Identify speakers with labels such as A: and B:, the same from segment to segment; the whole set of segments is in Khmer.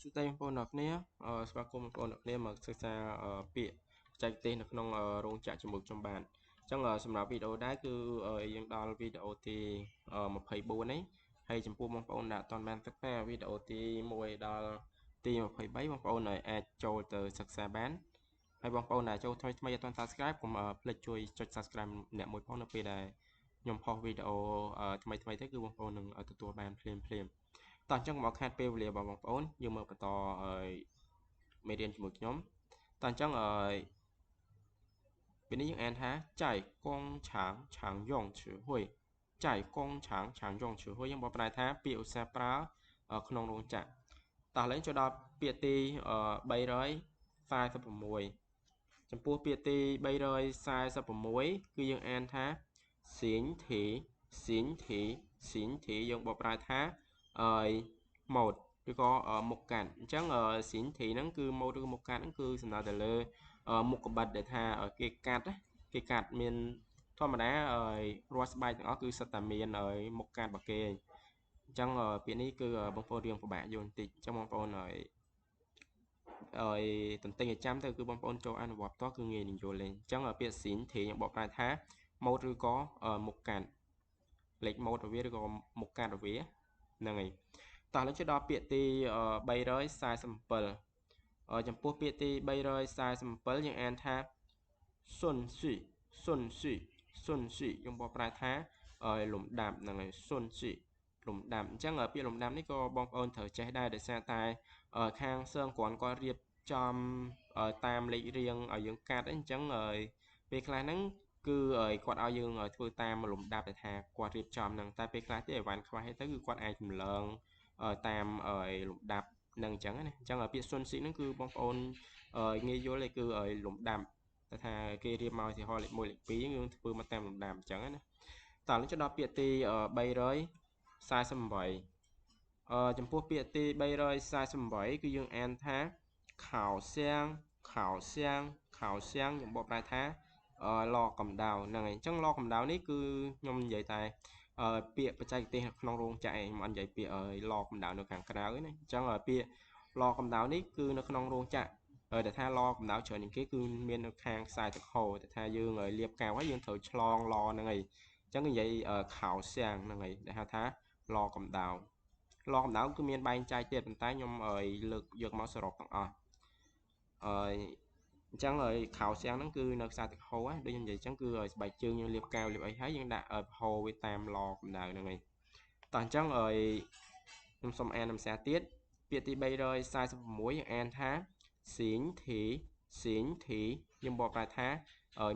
A: សួស្តីបងប្អូនអ្នកគ្នាស្វាគមន៍បងប្អូនអ្នកគ្នាមកសិក្សាពាក្យបច្ចេកទេសនៅក្នុងរោងចក្រជាមួយខ្ញុំបានអញ្ចឹងសម្រាប់វីដេអូដែរគឺយើងដល់វីដេអូទី24នេះហើយចំពោះបងប្អូនដែលអត់ទាន់បានសិក្សាវីដេអូទី1ដល់ទី23បងប្អូនអាចចូលទៅសិក្សាបានហើយបងប្អូនដែលចូលថ្មីអត់ទាន់ Subscribe កុំភ្លេចជួយចុច Subscribe អ្នកមួយផងនៅពេលដែលខ្ញុំផុសវីដេអូថ្មីទៅគឺបងប្អូននឹងទទួលបានភ្លាមតោះអញ្ចឹងមកខាត់ពេលវេលារបស់បងប្អូនយើងមកបន្តមេរៀនជាមួយខ្ញុំតោះអញ្ចឹងពេលនេះយើងអានថាចៃកងឆាងឆាងយ៉ងឈឺហួយចៃកងឆាងឆាងយ៉ងឈឺហួយយើងបកប្រែថាពាក្យឧស្សាហ៍ប្រើក្នុងរោងចក្រតោះឥឡូវចូលដល់ពាក្យទី346ចំពោះពាក្យទី346គឺយើងអានថាសិញធីសិញធីសិញធីយើងបកប្រែថាម៉ូតឬក៏មុខកាត់អញ្ចឹងសិញធីហ្នឹងគឺម៉ូតឬមុខកាត់ហ្នឹងគឺសំដៅទៅលើមុខកបិតដែលថាគេកាត់មានធម្មតារាល់ស្បែកទាំងអស់គឺសិតតែមានមុខកាត់របស់គេអញ្ចឹងពាក្យនេះគឺបងប្អូនរៀងពិបាកយល់បន្តិចអញ្ចឹងបងប្អូនទន្ទិញឲ្យចាំទៅគឺបងប្អូនចូលអនុវត្តផ្ទាល់គឺងាយនឹងយល់លេងអញ្ចឹងពាក្យសិញធីយើងបកប្រែថាម៉ូតឬក៏មុខកាត់លេខម៉ូតរបស់វាឬក៏មុខកាត់របស់វាហ្នឹងហើយតោះឥឡូវចូលដល់ពាក្យទី347ចំពោះពាក្យទី347យើងអានថាសុនស៊ីសុនស៊ីសុនស៊ីយើងបកប្រែថាលំដាប់ហ្នឹងហើយសុនស៊ីលំដាប់អញ្ចឹងពាក្យលំដាប់នេះក៏បងប្អូនត្រូវចេះដែរដោយសារតែខាងសើងគ្រាន់គាត់រៀបចំតាមលេខរៀងឲ្យយើងកាត់អញ្ចឹងពេលខ្លះហ្នឹងគឺគាត់ឲ្យយើងធ្វើតាមលំដាប់ដែលថាគាត់រៀបចំហ្នឹងតែពេលខ្លះទេអីវ៉ាន់ខ្វះទៅគឺគាត់អាចចម្លងតាមលំដាប់ហ្នឹងអញ្ចឹងណាអញ្ចឹងពាក្យសុនស៊ីហ្នឹងគឺបងប្អូនងាយយល់ទេគឺលំដាប់តែថាគេរៀបមកឧទាហរណ៍លេខ1លេខ2យើងធ្វើមកតាមលំដាប់អញ្ចឹងណាតោះឥឡូវចូលដល់ពាក្យទី348ចំពោះពាក្យទី348គឺយើងអានថាខោសៀងខោសៀងខោសៀងយើងបកប្រែថាឡកម្ដៅហ្នឹងហើយអញ្ចឹងឡកម្ដៅនេះគឺខ្ញុំនិយាយតែពាក្យបច្ចេកទេសក្នុងរោងចក្រឯងខ្ញុំអត់និយាយពាក្យឡកម្ដៅនៅខាងក្រៅទេណាអញ្ចឹងពាក្យឡកម្ដៅនេះគឺនៅក្នុងរោងចក្រដែលថាឡកម្ដៅច្រើនជាងគេគឺមាននៅខាងខ្សែទឹកហូរតែថាយើងលាបកៅហើយយើងត្រូវឆ្លងឡហ្នឹងហើយអញ្ចឹងនិយាយខោសៀងហ្នឹងហើយដែលហៅថាឡកម្ដៅឡកម្ដៅគឺមានបែងចែកទៀតប៉ុន្តែខ្ញុំលើកយកមកសរុបទាំងអស់អញ្ចឹងខោសៀងហ្នឹងគឺនៅខ្សែទឹកហូរដូចខ្ញុំនិយាយអញ្ចឹងគឺស្បែកជើងយើងលាបកៅលាបអីហើយយើងដាក់ហូរវាតាមឡកម្ដៅហ្នឹងហើយតោះអញ្ចឹងខ្ញុំសូមអានភាសាទៀតពាក្យទី346យើងអានថាសិញធីសិញធីយើងបកប្រែថា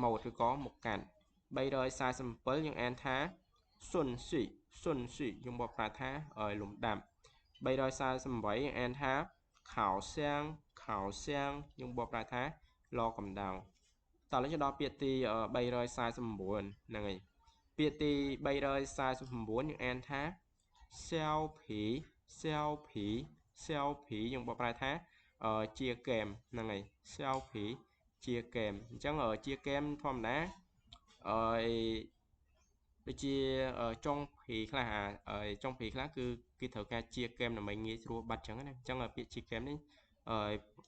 A: ម៉ូតឬក៏មុខកាត់347យើងអានថាសុនស៊ីសុនស៊ីយើងបកប្រែថាលំដាប់348យើងអានថាខោសៀងខោសៀងយើងបកប្រែថាឡកម្ដៅតោះឥឡូវចូលដល់ពាក្យទី349ហ្នឹងហើយពាក្យទី349យើងអានថាសាវភីសាវភីសាវភីយើងបកប្រែថាជាគែមហ្នឹងហើយសាវភីជាគែមអញ្ចឹងជាគែមធម្មតាដូចជាចុងភីខ្លះចុងភីខ្លះគឺគេត្រូវការជាគែមដើម្បីងាយស្រួលបាត់អញ្ចឹងណាអញ្ចឹងពាក្យជាគែមនេះ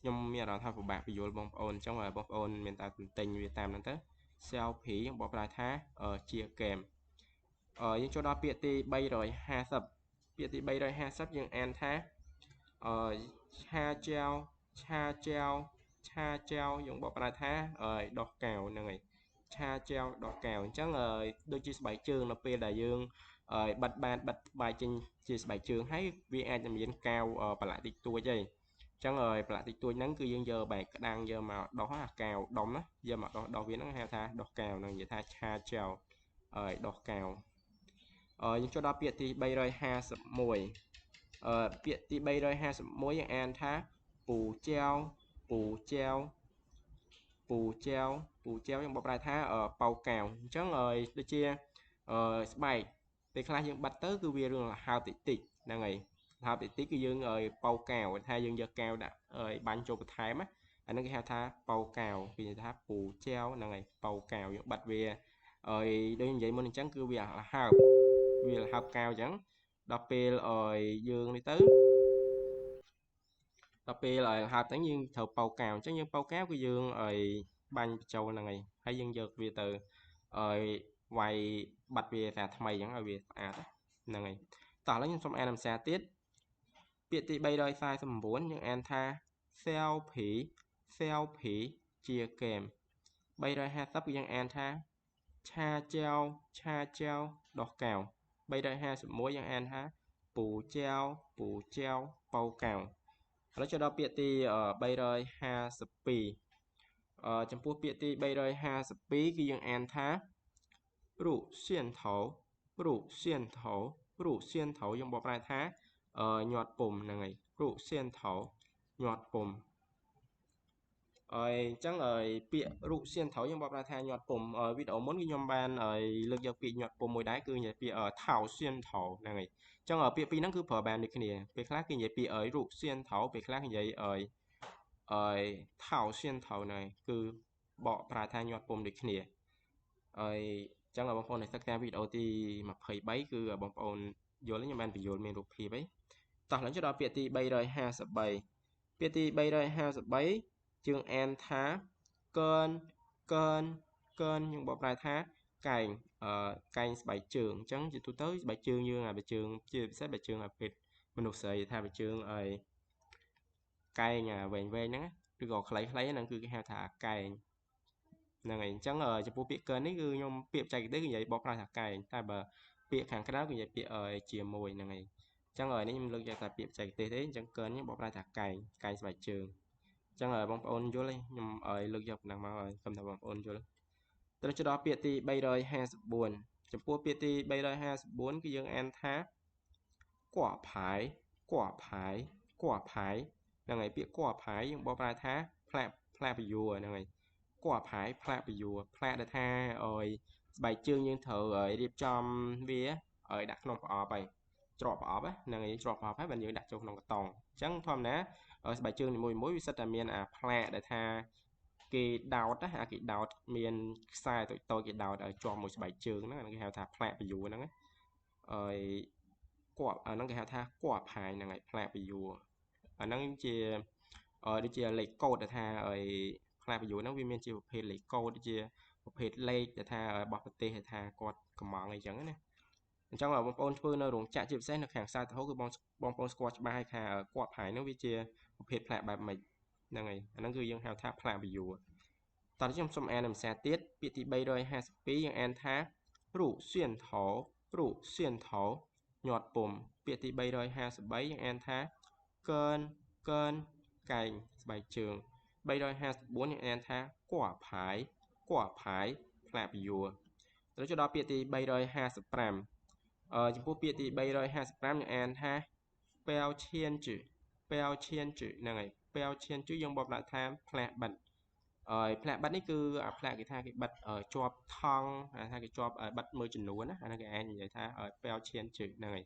A: ខ្ញុំមានអារម្មណ៍ថាពិបាកបញ្យល់បងប្អូនអញ្ចឹងបងប្អូនមានតែទិញវាតាមហ្នឹងទៅសាវភីយើងបកប្រែថាជាគែមយើងចូលដល់ពាក្យទី350ពាក្យទី350យើងអានថាឆាចាវឆាចាវឆាចាវយើងបកប្រែថាដោះកៅហ្នឹងហើយឆាចាវដោះកៅអញ្ចឹងដូចជាស្បែកជើងនៅពេលដែលយើងបិទស្បែកចេញជាស្បែកជើងហើយវាអាចจะមានកៅប្រឡាក់តិចតួចហើយអញ្ចឹងប្រឡាក់តិចតួចហ្នឹងគឺយើងយកបែកក្តាំងយកមកដោះអាកៅដុំណាយកមកដោះវាហ្នឹងហៅថាដោះកៅហ្នឹងនិយាយថាឆាចាវដោះកៅយើងចូលដល់ពាក្យទី351ពាក្យទី351យើងអានថាពូចាវពូចាវពូចាវពូចាវយើងបកប្រែថាប៉ៅកៅអញ្ចឹងដូចជាស្បែកពេលខ្លះយើងបាត់ទៅគឺវារឿងហើបតិចហ្នឹងហើយហើបតិចគឺយើងប៉ៅកៅថាយើងយកកៅដាក់បាញ់ចូលបន្ថែមអាហ្នឹងគេហៅថាប៉ៅកៅគេនិយាយថាពូចាវហ្នឹងហើយប៉ៅកៅយើងបាត់វាដូចនិយាយមុនអញ្ចឹងគឺវាហើបកៅអញ្ចឹងដល់ពេលយើងនេះទៅ ដល់ពេលហើយតែយើងត្រូវប៉ោកៅអញ្ចឹងយើងប៉ោកៅគឺយើងឲ្យបាញ់បញ្ចូលហ្នឹងហើយយើងយកវាទៅឲ្យវាយបាត់វាថាថ្មីអញ្ចឹងឲ្យវាស្អាតហ្នឹងហើយតោះឥឡូវខ្ញុំសូមអានភាសាទៀតពាក្យទី349យើងអានថា selfie ជាហ្គេម350គឺយើងអានថាឆាចែវដោះកៅ351យើងអានថាពូចែវប៉ោកៅឥឡូវចូលដល់ពាក្យទី352ចំពោះពាក្យទី352គឺយើងអានថារូបសៀនថោយើងបកប្រែថាញាត់ពុំហ្នឹងហើយរូបសៀនថោញាត់ពុំអញ្ចឹងពាក្យរូបសៀនថោយើងបកប្រែថាញាត់ពុំវីដេអូមុនគឺខ្ញុំបានលើកយកពាក្យញាត់ពុំមួយដែរគឺនិយាយពាក្យថោសៀនថោហ្នឹងហើយអញ្ចឹងពាក្យពីរហ្នឹងគឺប្រើបានដូចគ្នាពេលខ្លះគេនិយាយពាក្យរូបសៀនថោពេលខ្លះគេនិយាយថោសៀនថោហ្នឹងគឺបកប្រែថាញាត់ពុំដូចគ្នាហើយចឹងបងប្អូនដែលសិក្សាវីដេអូទី23គឺបងប្អូនយល់ខ្ញុំបានបញ្យល់មានរូបភាពអីតោះឡើងចូលដល់ពាក្យទី353ពាក្យទី353យើងអានថាកើនយើងបកប្រែថាកែងស្បែកជើងអញ្ចឹងជាទូទៅស្បែកជើងយើងស្បែកជើងជាពិសេសស្បែកជើងប្រភេទមនុស្សស្រីថាស្បែកជើងកែងវែងហ្នឹងឬក៏ខ្លីហ្នឹងគឺគេហៅថាកែងហ្នឹងហើយអញ្ចឹងចំពោះពាក្យកើននេះគឺខ្ញុំពាក្យបច្ចេកទេសគឺនិយាយបកប្រែថាកែងតែបើពាក្យខាងក្រៅគឺនិយាយពាក្យជាមួយហ្នឹងហើយអញ្ចឹងនេះខ្ញុំលើកយកតែពាក្យបច្ចេកទេសទេអញ្ចឹងកើននេះបកប្រែថាកែងស្បែកជើងអញ្ចឹងបងប្អូនយល់ទេខ្ញុំលើកយកប៉ុណ្ណឹងមកឲ្យខ្ញុំថាបងប្អូនយល់ត្រូវចូលដល់ពាក្យទី354ចំពោះពាក្យទី354គឺយើងអានថាគួផាយហ្នឹងហើយពាក្យគួផាយយើងបកប្រែថាផ្លាកពយួរហ្នឹងហើយគួផាយផ្លាកពយួរផ្លាកដែលថាឲ្យស្បែកជើងយើងត្រូវរៀបចំវាឲ្យដាក់ក្នុងប្រអប់ហើយច្រកប្រអប់ហ្នឹងហើយច្រកប្រអប់ហើយបើយើងដាក់ចូលក្នុងកាតុងអញ្ចឹងធម្មតាស្បែកជើងនីមួយៗវាសិតតែមានអាផ្លាកដែលថាគេដោតគេដោតមានខ្សែតូចគេដោតឲ្យជាប់មួយស្បែកជើងហ្នឹងគេហៅថាផ្លាកពយួរហ្នឹងហើយហ្នឹងគេហៅថាគួផាយហ្នឹងហើយផ្លាកពយួរអាហ្នឹងជាដូចជាលេខកូដដែលថាផ្លាកពយួរហ្នឹងវាមានជាប្រភេទលេខកូដដូចជាប្រភេទលេខដែលថារបស់ប្រទេសដែលថាគាត់កំងអីចឹងណាអញ្ចឹងបងប្អូនធ្វើនៅរោងចក្រជាពិសេសនៅខាងខ្សែត្ហូគឺបងប្អូនស្គាល់ច្បាស់ហើយថាគួផាយហ្នឹងវាជាប្រភេទផ្លាកបែបម៉េចហ្នឹងហើយអាហ្នឹងគឺយើងហៅថាផ្លាកពយួរតោះខ្ញុំសូមអានភាសាទៀតពាក្យទី352យើងអានថារូសៀនថោញាត់ពុំពាក្យទី353យើងអានថាកើន កែងស្បែកជើង354យើងអានថាគួផាយផ្លាកពយួរត្រូវចូលដល់ពាក្យទី355ចំពោះពាក្យទី355យើងអានថាប៉ែវឈៀនជឺហ្នឹងហើយប៉ែវឈៀនជឺយើងបកប្រែថាផ្លាកបិទផ្លាកបិទនេះគឺផ្លាកគេថាគេបិទជាប់ថង់ថាគេជាប់បិទមើលចំនួនណាអាហ្នឹងគេអាចនិយាយថាប៉ែវឈៀនជឺហ្នឹងហើយ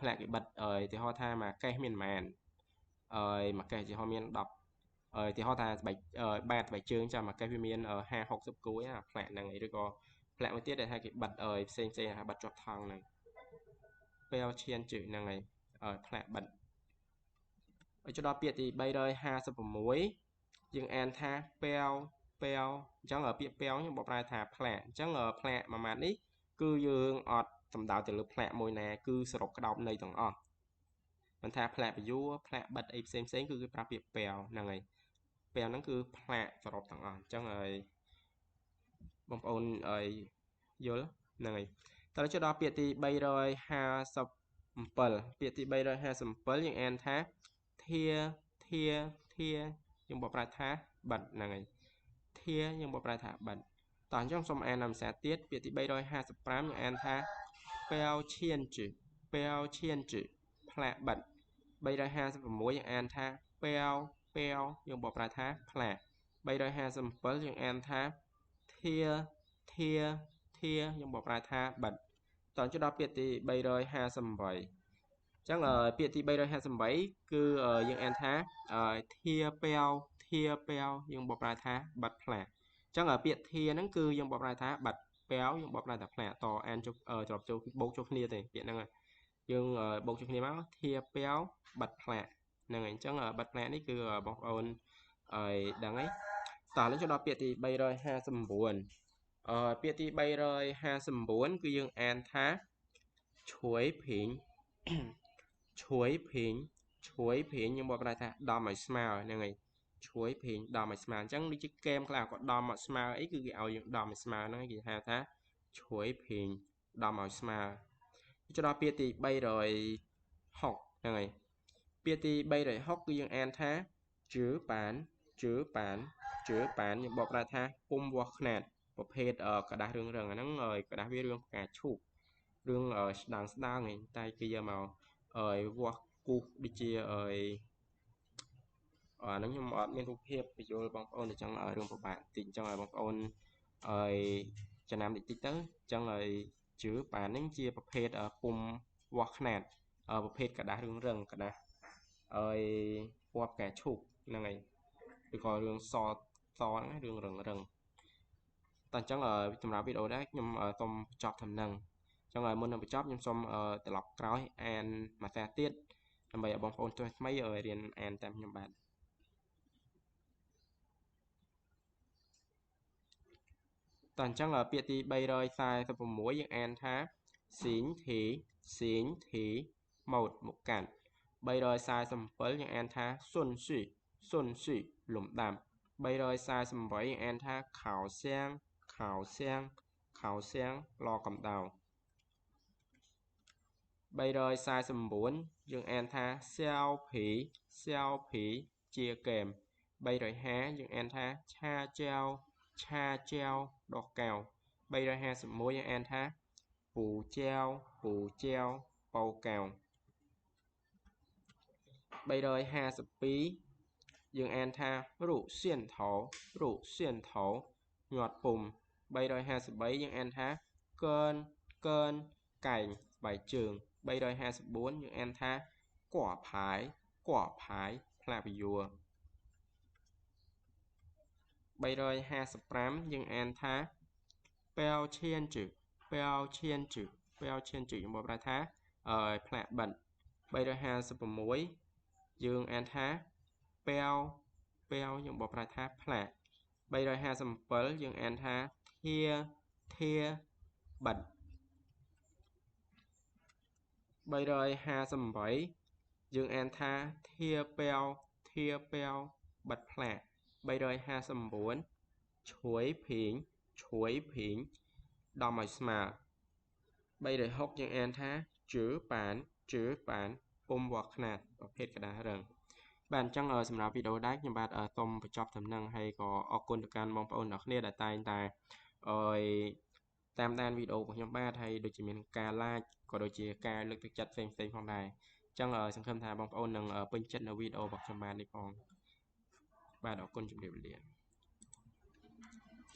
A: ផ្លាកគេបិទឧទាហរណ៍ថាមួយកេសមានប៉ុន្មានមួយកេសឧទាហរណ៍មាន10ឧទាហរណ៍ថាបាតស្បែកជើងចាំមួយកេសវាមាន50-60គួយផ្លាកហ្នឹងឬក៏ផ្លាកមួយទៀតដែលថាគេបិទផ្សេងថាបិទជាប់ថង់ហ្នឹងប៉ែវឈៀនជឺហ្នឹងហើយផ្លាកបិទឲ្យចូលដល់ពាក្យទី356យើងអានថាប៉ែវអញ្ចឹងពាក្យប៉ែវខ្ញុំបកប្រែថាផ្លាកអញ្ចឹងផ្លាកមួយម៉ាត់នេះគឺយើងអត់សំដៅទៅលើផ្លាកមួយណាគឺសរុបក្តោបនៃទាំងអស់មិនថាផ្លាកពយួរផ្លាកបិទអីផ្សេងគឺគេប្រើពាក្យប៉ែវហ្នឹងហើយប៉ែវហ្នឹងគឺផ្លាកសរុបទាំងអស់អញ្ចឹងបងប្អូនយល់ហ្នឹងហើយតើចូលដល់ពាក្យទី357ពាក្យទី357យើងអានថាធាយើងបកប្រែថាបិទហ្នឹងហើយធាយើងបកប្រែថាបិទតោះអញ្ចឹងសូមអានភាសាទៀតពាក្យទី355យើងអានថាប៉ែវឈៀនជឺផ្លាកបិទ356យើងអានថាប៉ែវយើងបកប្រែថាផ្លាក357យើងអានថាធាយើងបកប្រែថាបិទតោះចូលដល់ពាក្យទី358អញ្ចឹងពាក្យទី358គឺយើងអានថាធាប៉ែវយើងបកប្រែថាបិទផ្លាកអញ្ចឹងពាក្យធាហ្នឹងគឺយើងបកប្រែថាបិទប៉ែវយើងបកប្រែថាផ្លាកតអានចុះច្រប់ចូលបូកចូលគ្នាទេពាក្យហ្នឹងយើងបូកចូលគ្នាមកធាប៉ែវបិទផ្លាក nâng ảnh chẳng ở bật mẹ đấy cứ bóng ôn đằng ấy tỏ lên cho nó biệt thì bay rồi ha sầm buồn biệt thì bay rồi ha sầm buồn cứ dương an thá chuối phỉnh chuối phỉnh chuối phỉnh nhưng bọn ta đo mà smile nè người chuối phỉnh đo mà smile chẳng đi chiếc kem là có đo mà smile ấy cứ ao những đo mà smile nó gì ha thá chuối phỉnh đo mà smile cho nó biệt thì bay rồi học nè người biệt thì bay rồi học cứ dương an thá chữ bán chữ bán chữ bán những bọn ta pum vọt nèประเภทกระดาษเรื่องอันนั้นกระดาษเรื่องการฉุกเรื่องดังไงใต้kia mà vua cụ đi chia nó nhưng mà miền Trung hiệp ví dụ bóng ôn thì chẳng ở đường của bạn tỉnh chẳng ở bóng ôn cho nam định tích tới chẳng ở chữ bạn nên chiaประเภทปุ่มวอลขนาดประเภทกระดาษเรื่องกระดาษพวกแกฉุกนั่นไงหรือก็เรื่องซอนะเรื่องตอนจังสำหรับวิดีโอได้ยมต้มจอบทำนังจังมุนนำไปจอบยมส้มตลอดกร้อยแอนมาแซ่เตี้ยทำไมบางคนตัวไม่เรียนแอนแต่ยมบาดตอนจังเปียตีใบรอยทรายสมมวยยังแอนท้าสีนถีหมดหมกกันใบรอยทรายสมเปิลยังแอนท้าส่วนสีหลุมดำใบรอยทรายสมไว้ยังแอนท้าขาวเสียงรอกำดาวใบรอยทรายสมบูรณ์ยังแอนท้าเซลผีเจียเกมใบรอยแฮยังแอนท้าชาเจลดอกแก้วใบรอยแฮสมมวยยังแอนท้าปูเจลเป่าแก้วใบรอยแฮสปียังแอนท้ารูเสียนเถาหยอดปุ่มใบรอยแฮสใบยังแอนท้าเกินไก่ใบจึงใบรอย54ยังแอนท้าก่อผายพลาบิยัวใบรอย55ยังแอนท้าเปลเชียนจืยังบอกประท้าพลาบันใบรอย56ยังแอนท้าเปลยังบอกประท้าพลาใบรอย57ยังแอนท้าเทียบันใบรอย57ยังแอนท้าเทียเปลบัดแผลใบรอย54ช่วยผิงดอมไอสมาใบรอย6ยังแอนท้าจื้อปานปุ่มวอกขนาดประเภทกระดาษเริงบ้านจังสำหรับวิดีโอได้ยังบาดต้มประจอบทำนังให้ก็ออกกลการมองปะอนออกเนี่ยได้ตายตามด้านวิดีโอของยมบ้าไทยโดยจะมีการล่าก็โดยจะการเลือกจัดเซ็งของใดจังสังคมไทยบางปะอนนังเป็นจัดในวิดีโอบอกชมบ้านในกองบ้านออกกลจุดเดียวเรียน